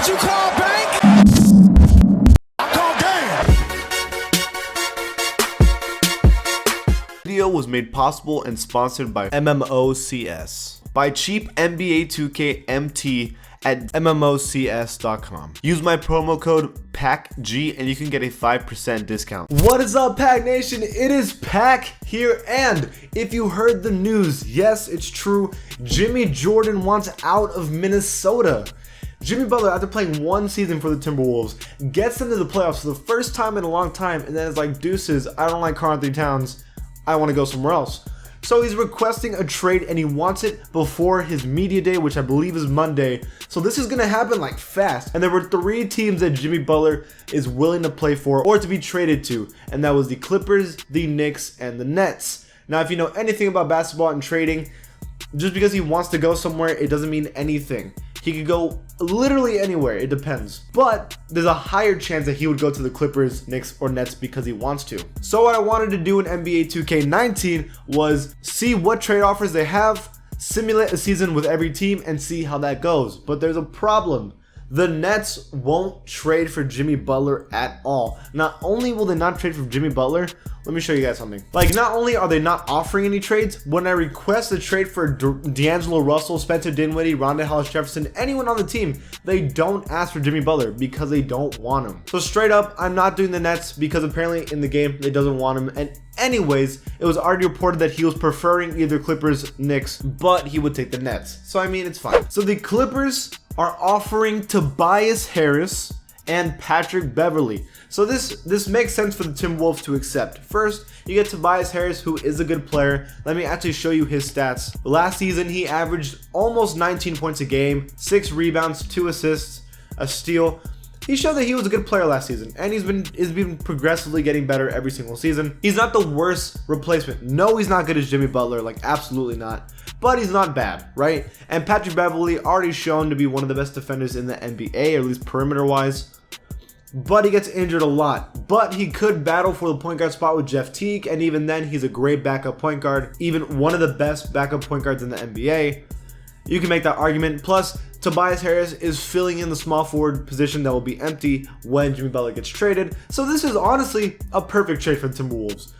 Did you call bank? I called game. Video was made possible and sponsored by MMOCS. Buy cheap NBA 2K MT at MMOCS.com. Use my promo code PACG and you can get a 5% discount. What is up, Pack Nation? It is Pack here, and if you heard the news, yes, it's true. Jimmy Jordan wants out of Minnesota. Jimmy Butler, after playing one season for the Timberwolves, gets them to the playoffs for the first time in a long time, and then it's like, deuces, I don't like Karl-Anthony Towns, I want to go somewhere else. So he's requesting a trade, and he wants it before his media day, which I believe is Monday. So this is going to happen like fast. And there were 3 teams that Jimmy Butler is willing to play for or to be traded to. And that was the Clippers, the Knicks, and the Nets. Now, if you know anything about basketball and trading, just because he wants to go somewhere, it doesn't mean anything. He could go literally anywhere, it depends. But there's a higher chance that he would go to the Clippers, Knicks, or Nets because he wants to. So what I wanted to do in NBA 2K19 was see what trade offers they have, simulate a season with every team, and see how that goes. But there's a problem. The Nets won't trade for Jimmy Butler at all. Not only will they not trade for Jimmy Butler, let me show you guys something. Like, not only are they not offering any trades, when I request a trade for D'Angelo Russell, Spencer Dinwiddie, Rondae Hollis-Jefferson, anyone on the team, they don't ask for Jimmy Butler because they don't want him. So straight up, I'm not doing the Nets because apparently in the game, they doesn't want him. And anyways, it was already reported that he was preferring either Clippers, Knicks, but he would take the Nets. So I mean, it's fine. So the Clippers are offering Tobias Harris and Patrick Beverley. So this makes sense for the Timberwolves to accept. First, you get Tobias Harris, who is a good player. Let me actually show you his stats. Last season, he averaged almost 19 points a game, 6 rebounds, 2 assists, a steal. He showed that he was a good player last season, and he's been progressively getting better every single season. He's not the worst replacement. No, he's not good as Jimmy Butler, like absolutely not. But he's not bad, right? And Patrick Beverley already shown to be one of the best defenders in the NBA, or at least perimeter-wise. But he gets injured a lot. But he could battle for the point guard spot with Jeff Teague, and even then, he's a great backup point guard, even one of the best backup point guards in the NBA. You can make that argument. Plus, Tobias Harris is filling in the small forward position that will be empty when Jimmy Butler gets traded. So this is honestly a perfect trade for the Timberwolves.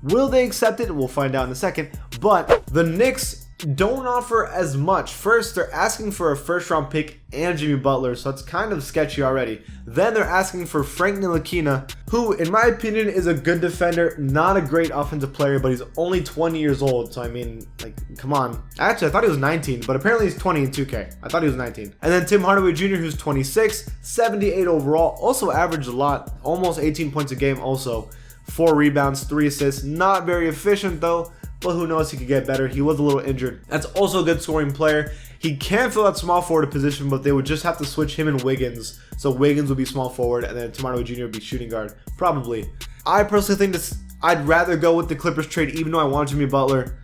Will they accept it? We'll find out in a second. But the Knicks don't offer as much. First, they're asking for a first-round pick and Jimmy Butler, so it's kind of sketchy already. Then they're asking for Frank Ntilikina, who, in my opinion, is a good defender, not a great offensive player, but he's only 20 years old, so I mean, like, come on. Actually, I thought he was 19, but apparently he's 20 in 2K. I thought he was 19. And then Tim Hardaway Jr., who's 26, 78 overall, also averaged a lot, almost 18 points a game also. 4 rebounds, 3 assists, not very efficient though, but who knows, he could get better. He was a little injured. That's also a good scoring player. He can fill that small forward position, but they would just have to switch him and Wiggins. So Wiggins would be small forward, and then Tim Hardaway Jr. would be shooting guard, probably. I personally think I'd rather go with the Clippers trade, even though I want Jimmy Butler.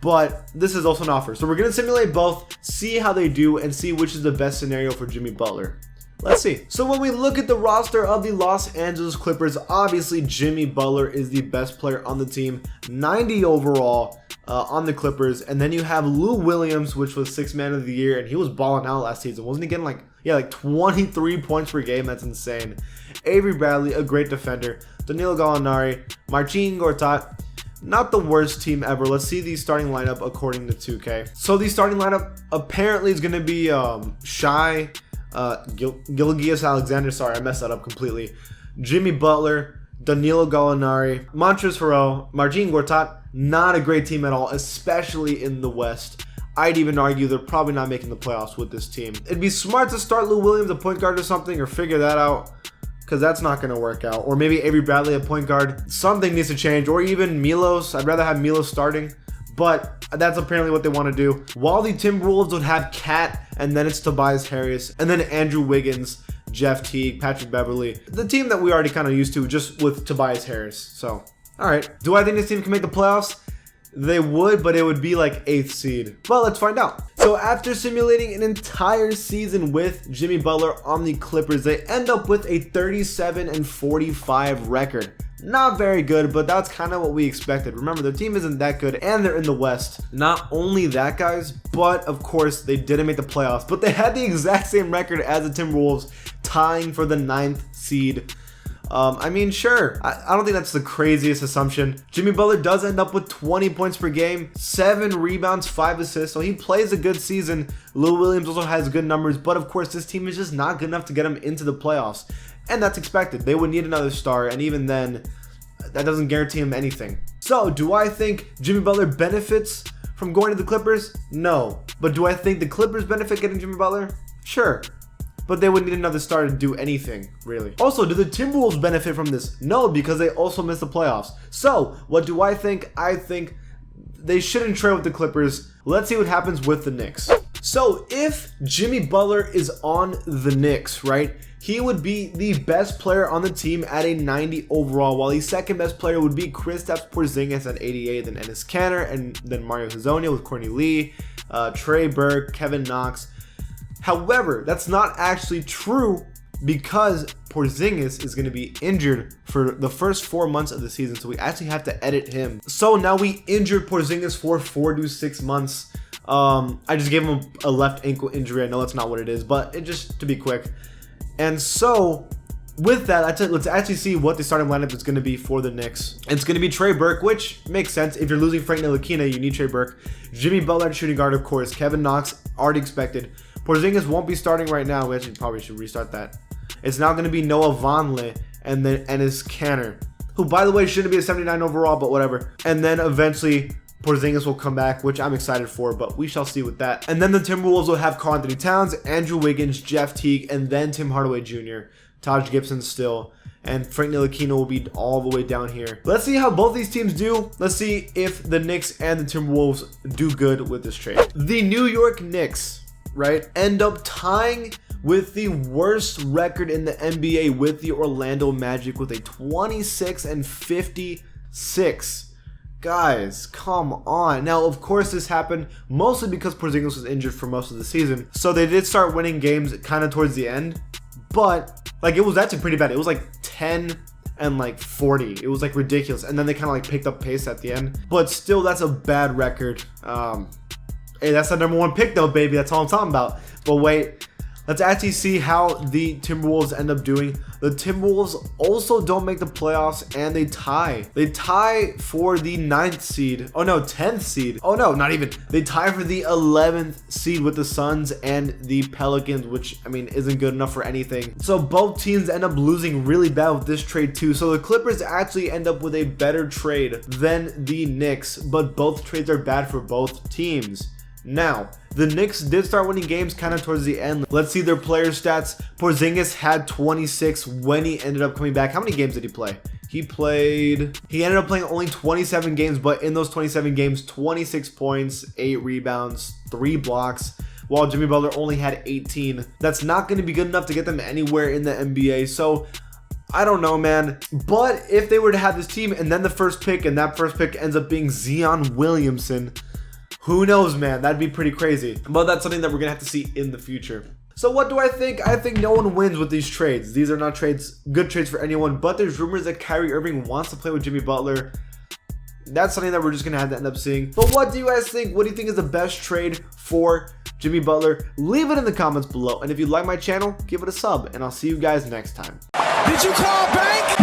But this is also an offer. So we're going to simulate both, see how they do, and see which is the best scenario for Jimmy Butler. Let's see. So when we look at the roster of the Los Angeles Clippers, obviously Jimmy Butler is the best player on the team, 90 overall on the Clippers. And then you have Lou Williams, which was 6th man of the year, and he was balling out last season. Wasn't he getting like 23 points per game? That's insane. Avery Bradley, a great defender. Danilo Gallinari, Marcin Gortat. Not the worst team ever. Let's see the starting lineup according to 2K. So the starting lineup apparently is going to be Shai, Gilgeous Alexander, sorry, I messed that up completely. Jimmy Butler, Danilo Gallinari, Montrezl Harrell, Marcin Gortat. Not a great team at all, especially in the West. I'd even argue they're probably not making the playoffs with this team. It'd be smart to start Lou Williams at point guard or something, or figure that out, because that's not going to work out. Or maybe Avery Bradley at point guard. Something needs to change, or even Milos. I'd rather have Milos starting. But that's apparently what they want to do. While the Timberwolves would have Cat, and then it's Tobias Harris, and then Andrew Wiggins, Jeff Teague, Patrick Beverley. The team that we already kind of used to, just with Tobias Harris. So, all right. Do I think this team can make the playoffs? They would, but it would be like 8th seed. Well, let's find out. So after simulating an entire season with Jimmy Butler on the Clippers, they end up with a 37-45 record. not very good, but that's kind of what we expected. Remember, their team isn't that good, and they're in the West. Not only that, guys, but of course, they didn't make the playoffs, but they had the exact same record as the Timberwolves, tying for the 9th seed. I mean, sure. I don't think that's the craziest assumption. Jimmy Butler does end up with 20 points per game, 7 rebounds, 5 assists, so he plays a good season. Lou Williams also has good numbers, but of course, this team is just not good enough to get him into the playoffs. And that's expected. They would need another star, and even then, that doesn't guarantee him anything. So, do I think Jimmy Butler benefits from going to the Clippers? No. But do I think the Clippers benefit getting Jimmy Butler? Sure. But they would need another star to do anything, really. Also, do the Timberwolves benefit from this? No, because they also missed the playoffs. So, what do I think? I think they shouldn't trade with the Clippers. Let's see what happens with the Knicks. So, if Jimmy Butler is on the Knicks, right, he would be the best player on the team at a 90 overall, while the second best player would be Kristaps Porzingis at 88, then Enes Kanter, and then Mario Hezonja with Courtney Lee, Trey Burke, Kevin Knox. However, that's not actually true because Porzingis is going to be injured for the first 4 months of the season, so we actually have to edit him. So now we injured Porzingis for 4 to 6 months. I just gave him a left ankle injury. I know that's not what it is, but it just to be quick. And so, with that, let's actually see what the starting lineup is going to be for the Knicks. It's going to be Trey Burke, which makes sense. If you're losing Frank Ntilikina, you need Trey Burke. Jimmy Butler, shooting guard, of course. Kevin Knox, already expected. Porzingis won't be starting right now. We actually probably should restart that. It's now going to be Noah Vonleh and then Enes Kanter, who, by the way, shouldn't be a 79 overall, but whatever. And then eventually Porzingis will come back, which I'm excited for, but we shall see with that. And then the Timberwolves will have Karl-Anthony Towns, Andrew Wiggins, Jeff Teague, and then Tim Hardaway Jr., Taj Gibson still, and Frank Ntilikina will be all the way down here. Let's see how both these teams do. Let's see if the Knicks and the Timberwolves do good with this trade. The New York Knicks, right, end up tying with the worst record in the NBA with the Orlando Magic with a 26-56. Guys, come on. Now, of course, this happened mostly because Porzingis was injured for most of the season. So they did start winning games kind of towards the end. But, like, it was actually pretty bad. It was like 10 and like 40. It was like ridiculous. And then they kind of like picked up pace at the end. But still, that's a bad record. Hey, that's the #1 pick though, baby. That's all I'm talking about. But wait. Let's actually see how the Timberwolves end up doing. The Timberwolves also don't make the playoffs and they tie. They tie for the 9th seed. Oh no, 10th seed. Oh no, not even. They tie for the 11th seed with the Suns and the Pelicans, which, I mean, isn't good enough for anything. So both teams end up losing really bad with this trade too. So the Clippers actually end up with a better trade than the Knicks, but both trades are bad for both teams. Now, the Knicks did start winning games kind of towards the end. Let's see their player stats. Porzingis had 26 when he ended up coming back. How many games did he play? He ended up playing only 27 games, but in those 27 games, 26 points, 8 rebounds, 3 blocks, while Jimmy Butler only had 18. That's not going to be good enough to get them anywhere in the NBA. So, I don't know, man. But if they were to have this team and then the first pick, and that first pick ends up being Zion Williamson, who knows, man? That'd be pretty crazy. But that's something that we're going to have to see in the future. So what do I think? I think no one wins with these trades. These are not good trades for anyone, but there's rumors that Kyrie Irving wants to play with Jimmy Butler. That's something that we're just going to have to end up seeing. But what do you guys think? What do you think is the best trade for Jimmy Butler? Leave it in the comments below. And if you like my channel, give it a sub. And I'll see you guys next time. Did you call bank?